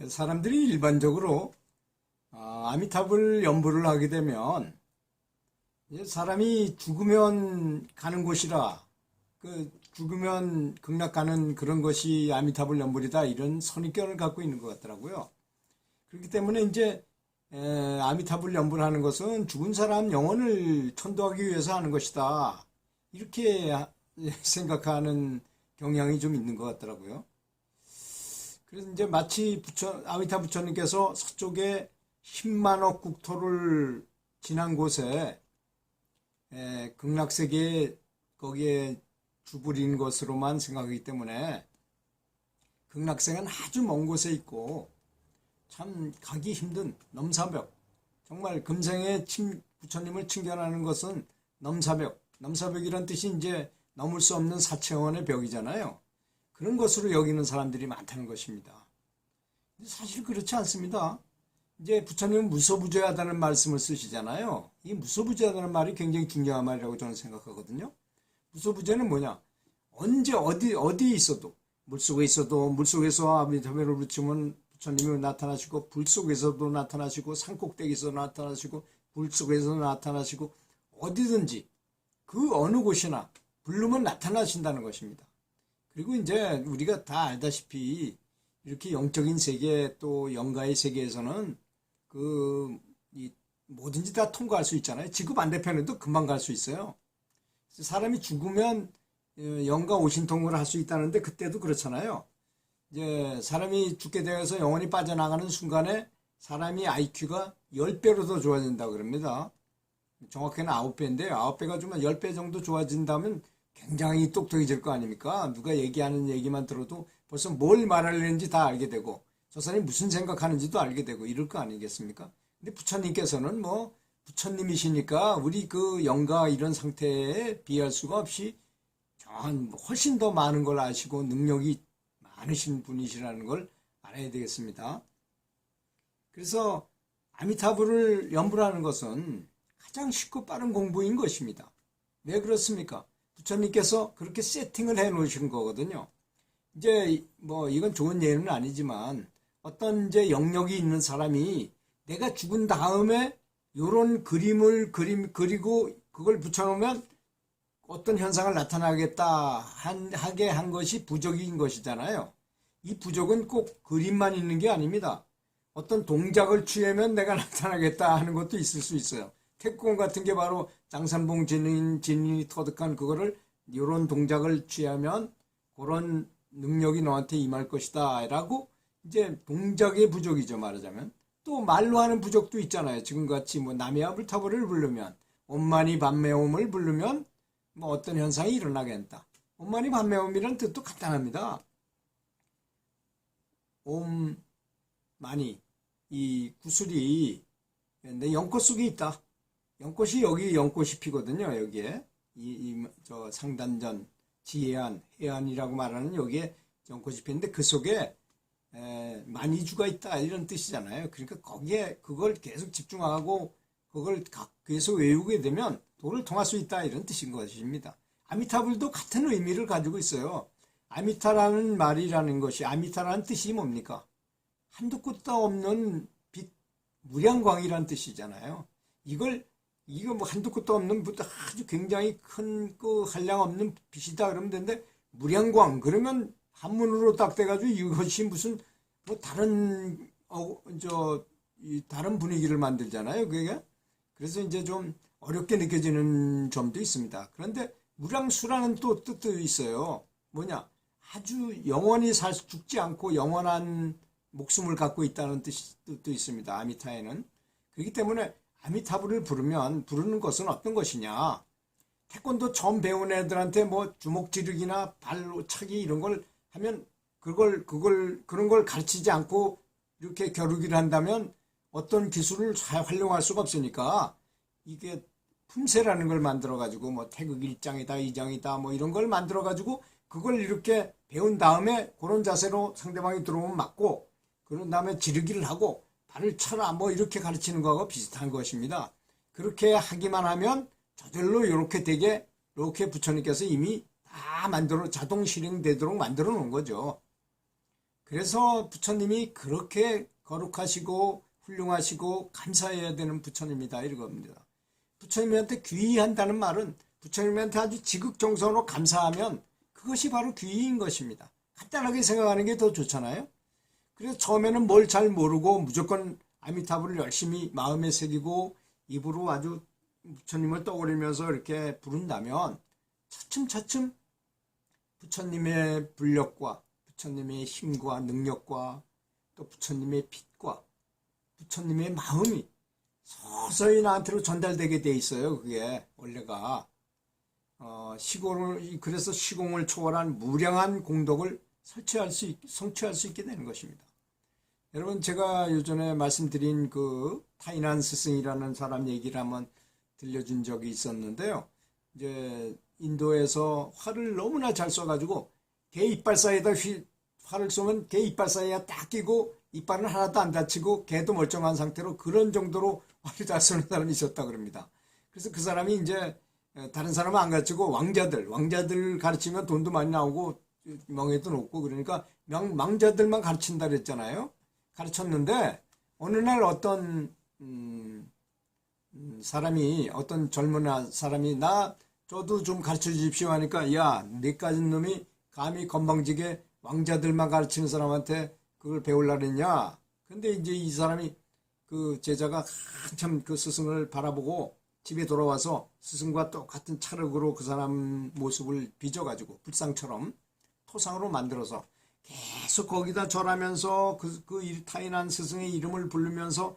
사람들이 일반적으로 아미타불 연부를 하게 되면 사람이 죽으면 가는 곳이라 그 죽으면 극락 가는 그런 것이 아미타불 연불이다 이런 선입견을 갖고 있는 것 같더라고요. 그렇기 때문에 이제 아미타불 연불 하는 것은 죽은 사람 영혼을 천도하기 위해서 하는 것이다 이렇게 생각하는 경향이 좀 있는 것 같더라고요. 그래서 이제 마치 아미타 부처님께서 서쪽에 10만억 국토를 지난 곳에 극락세계에 거기에 주부린 것으로만 생각하기 때문에 극락세계는 아주 먼 곳에 있고 참 가기 힘든 넘사벽, 정말 금생에 부처님을 칭견하는 것은 넘사벽이란 뜻이 이제 넘을 수 없는 사체원의 벽이잖아요. 그런 것으로 여기는 사람들이 많다는 것입니다. 사실 그렇지 않습니다. 이제 부처님은 무소부재하다는 말씀을 쓰시잖아요. 이 무소부재하다는 말이 굉장히 중요한 말이라고 저는 생각하거든요. 무소부재는 뭐냐? 언제 어디에 있어도, 물속에 있어도 물속에서 아미타불을 부르치면 부처님이 나타나시고, 불 속에서도 나타나시고, 산꼭대기에서 나타나시고, 불 속에서 나타나시고, 어디든지 그 어느 곳이나 부르면 나타나신다는 것입니다. 그리고 이제 우리가 다 알다시피 이렇게 영적인 세계 또 영가의 세계에서는 뭐든지 다 통과할 수 있잖아요. 지구 반대편에도 금방 갈 수 있어요. 사람이 죽으면 영가 오신통을 할 수 있다는데 그때도 그렇잖아요. 이제 사람이 죽게 되어서 영혼이 빠져나가는 순간에 사람이 IQ가 10배로 더 좋아진다고 그럽니다. 정확히는 9배인데 9배가 좀 10배 정도 좋아진다면 굉장히 똑똑해질 거 아닙니까? 누가 얘기하는 얘기만 들어도 벌써 뭘 말하려는지 다 알게 되고 저 사람이 무슨 생각하는지도 알게 되고 이럴 거 아니겠습니까? 근데 부처님께서는 뭐 부처님이시니까 우리 그 영가 이런 상태에 비할 수가 없이 훨씬 더 많은 걸 아시고 능력이 많으신 분이시라는 걸 알아야 되겠습니다. 그래서 아미타불을 연불하는 것은 가장 쉽고 빠른 공부인 것입니다. 왜 그렇습니까? 부처님께서 그렇게 세팅을 해 놓으신 거거든요. 이제 뭐 이건 좋은 예는 아니지만 어떤 이제 영역이 있는 사람이 내가 죽은 다음에 요런 그림을 그리고 그걸 붙여놓으면 어떤 현상을 나타나겠다 하게 한 것이 부적인 것이잖아요. 이 부적은 꼭 그림만 있는 게 아닙니다. 어떤 동작을 취하면 내가 나타나겠다 하는 것도 있을 수 있어요. 태권 같은 게 바로 장산봉 진인이 터득한 그거를 이런 동작을 취하면 그런 능력이 너한테 임할 것이다 라고 이제 동작의 부족이죠 말하자면. 또 말로 하는 부족도 있잖아요. 지금같이 뭐 남해아불타불을 부르면 엄만이 밤매옴을 부르면 뭐 어떤 현상이 일어나겠다. 엄만이 밤매옴이라는 뜻도 간단합니다. 옴만이 이 구슬이 내 연꽃 속에 있다. 연꽃이 여기 연꽃이 피거든요. 여기에 저 상단전 지해안 해안이라고 말하는 여기에 연꽃이 피는데 그 속에 만이주가 있다 이런 뜻이잖아요. 그러니까 거기에 그걸 계속 집중하고 그걸 계속 외우게 되면 도를 통할 수 있다 이런 뜻인 것입니다. 아미타불도 같은 의미를 가지고 있어요. 아미타라는 말이라는 것이 아미타라는 뜻이 뭡니까? 한도 끝도 없는 빛, 무량광이라는 뜻이잖아요. 이거 뭐 한도 끝도 없는 아주 굉장히 큰 그 한량 없는 빛이다 그러면 되는데 무량광 그러면 한문으로 딱 돼가지고 이것이 무슨 뭐 다른 분위기를 만들잖아요. 그게 그래서 이제 좀 어렵게 느껴지는 점도 있습니다. 그런데 무량수라는 또 뜻도 있어요. 뭐냐? 아주 영원히 죽지 않고 영원한 목숨을 갖고 있다는 뜻도 있습니다. 아미타에는. 그렇기 때문에 아미타불을 부르는 것은 어떤 것이냐? 태권도 처음 배운 애들한테 뭐 주먹 지르기나 발로 차기 이런 걸 하면 그런 걸 가르치지 않고 이렇게 겨루기를 한다면 어떤 기술을 활용할 수가 없으니까 이게 품새라는 걸 만들어 가지고 뭐 태극 1장이다 2장이다 뭐 이런 걸 만들어 가지고 그걸 이렇게 배운 다음에 그런 자세로 상대방이 들어오면 맞고 그런 다음에 지르기를 하고 발을 쳐라 뭐 이렇게 가르치는 거하고 비슷한 것입니다. 그렇게 하기만 하면 저절로 이렇게 되게 이렇게 부처님께서 이미 다 자동 실행되도록 만들어 놓은 거죠. 그래서 부처님이 그렇게 거룩하시고 훌륭하시고 감사해야 되는 부처님이다 이겁니다. 부처님한테 귀의한다는 말은 부처님한테 아주 지극정성으로 감사하면 그것이 바로 귀의인 것입니다. 간단하게 생각하는 게 더 좋잖아요. 그래서 처음에는 뭘 잘 모르고 무조건 아미타불을 열심히 마음에 새기고 입으로 아주 부처님을 떠올리면서 이렇게 부른다면 차츰차츰 부처님의 불력과 부처님의 힘과 능력과 또 부처님의 빛과 부처님의 마음이 서서히 나한테로 전달되게 돼 있어요. 그게 원래가 그래서 시공을 초월한 무량한 공덕을 성취할 수 있게 되는 것입니다. 여러분, 제가 요전에 말씀드린 그 타이난 스승이라는 사람 얘기를 한번 들려준 적이 있었는데요. 이제 인도에서 활을 너무나 잘 쏴가지고 개 이빨 사이에다 활을 쏘면 개 이빨 사이에 딱 끼고 이빨은 하나도 안 다치고 개도 멀쩡한 상태로 그런 정도로 활을 잘 쏘는 사람이 있었다 그럽니다. 그래서 그 사람이 이제 다른 사람은 안 가르치고 왕자들 가르치면 돈도 많이 나오고 명예도 높고 그러니까 망자들만 가르친다 그랬잖아요. 가르쳤는데 어느 날 어떤 어떤 젊은 사람이 저도 좀 가르쳐 주십시오 하니까 야, 네까지 놈이 감히 건방지게 왕자들만 가르치는 사람한테 그걸 배우려고 했냐. 근데 이제 이 사람이 그 제자가 한참 그 스승을 바라보고 집에 돌아와서 스승과 똑같은 찰흙으로 그 사람 모습을 빚어가지고 불상처럼 토상으로 만들어서 계속 거기다 절하면서 그 타인한 스승의 이름을 부르면서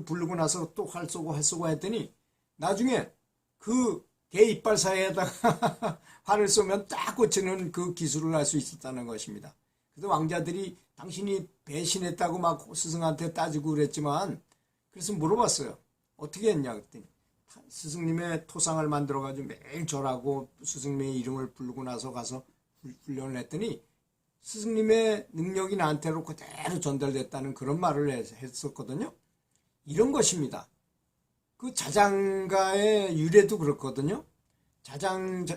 부르고 나서 또 활 쏘고 했더니 나중에 그 개 이빨 사이에다가 활을 쏘면 딱 꽂히는 그 기술을 할 수 있었다는 것입니다. 그래서 왕자들이 당신이 배신했다고 막 스승한테 따지고 그랬지만 그래서 물어봤어요. 어떻게 했냐 그랬더니 스승님의 토상을 만들어가지고 매일 절하고 스승님의 이름을 부르고 나서 가서 훈련을 했더니 스승님의 능력이 나한테로 그대로 전달됐다는 그런 말을 했었거든요. 이런 것입니다. 그 자장가의 유래도 그렇거든요.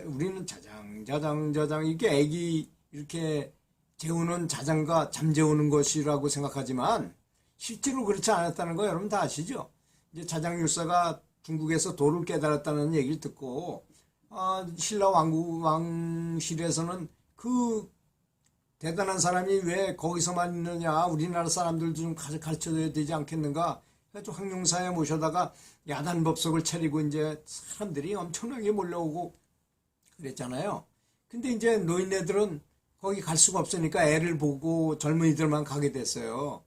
우리는 자장 이게 애기 이렇게 재우는 자장가 잠재우는 것이라고 생각하지만 실제로 그렇지 않았다는 거 여러분 다 아시죠? 이제 자장율사가 중국에서 도를 깨달았다는 얘기를 듣고 신라 왕실에서는 그 대단한 사람이 왜 거기서만 있느냐, 우리나라 사람들도 좀 가르쳐줘야 되지 않겠는가. 그래서 황룡사에 모셔다가 야단법석을 차리고 이제 사람들이 엄청나게 몰려오고 그랬잖아요. 근데 이제 노인네들은 거기 갈 수가 없으니까 애를 보고 젊은이들만 가게 됐어요.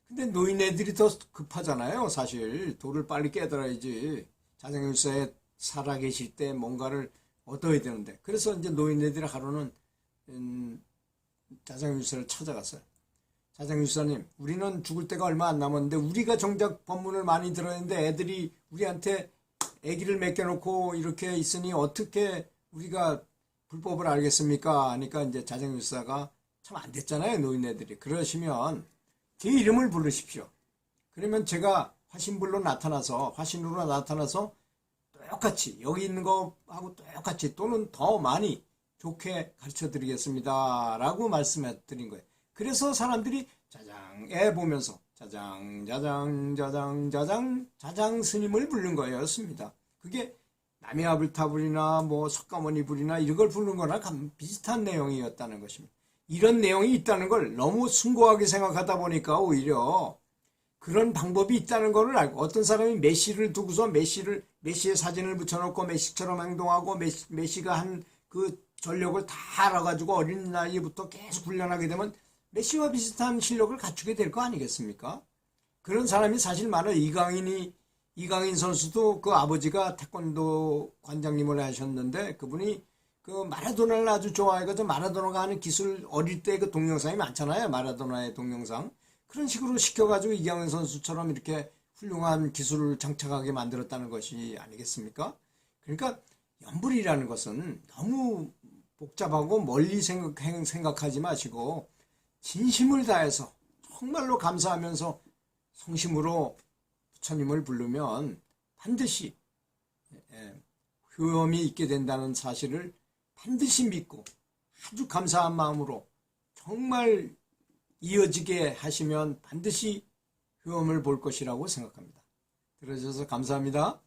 근데 노인네들이 더 급하잖아요. 사실 돌을 빨리 깨달아야지. 자장율사에 살아계실 때 뭔가를 얻어야 되는데. 그래서 이제 노인네들이 하루는 자장율사를 찾아갔어요. 자장율사님, 우리는 죽을 때가 얼마 안 남았는데 우리가 정작 법문을 많이 들었는데 애들이 우리한테 애기를 맡겨놓고 이렇게 있으니 어떻게 우리가 불법을 알겠습니까? 하니까 이제 자장율사가 참 안 됐잖아요, 노인네들이. 그러시면 제 이름을 부르십시오. 그러면 제가 화신으로 나타나서 똑같이 여기 있는 거하고 똑같이 또는 더 많이 좋게 가르쳐 드리겠습니다 라고 말씀해 드린 거예요. 그래서 사람들이 자장에 보면서 자장 스님을 부른 거였습니다. 그게 남해아불타불이나 뭐 석가모니불이나 이런 걸 부르는 거나 비슷한 내용이었다는 것입니다. 이런 내용이 있다는 걸 너무 숭고하게 생각하다 보니까 오히려 그런 방법이 있다는 걸 알고 어떤 사람이 메시를 두고서 메시의 사진을 붙여놓고 메시처럼 행동하고 메시가 한 그 전력을 다 알아가지고 어린 나이부터 계속 훈련하게 되면 메시와 비슷한 실력을 갖추게 될 거 아니겠습니까? 그런 사람이 사실 많아요. 이강인 선수도 그 아버지가 태권도 관장님을 하셨는데 그분이 그 마라도나를 아주 좋아해가지고 마라도나가 하는 기술 어릴 때 그 동영상이 많잖아요. 마라도나의 동영상. 그런 식으로 시켜가지고 이강인 선수처럼 이렇게 훌륭한 기술을 장착하게 만들었다는 것이 아니겠습니까? 그러니까 연불이라는 것은 너무 복잡하고 멀리 생각하지 마시고 진심을 다해서 정말로 감사하면서 성심으로 부처님을 부르면 반드시 효험이 있게 된다는 사실을 반드시 믿고 아주 감사한 마음으로 정말 이어지게 하시면 반드시 흠을 볼 것이라고 생각합니다. 들어주셔서 감사합니다.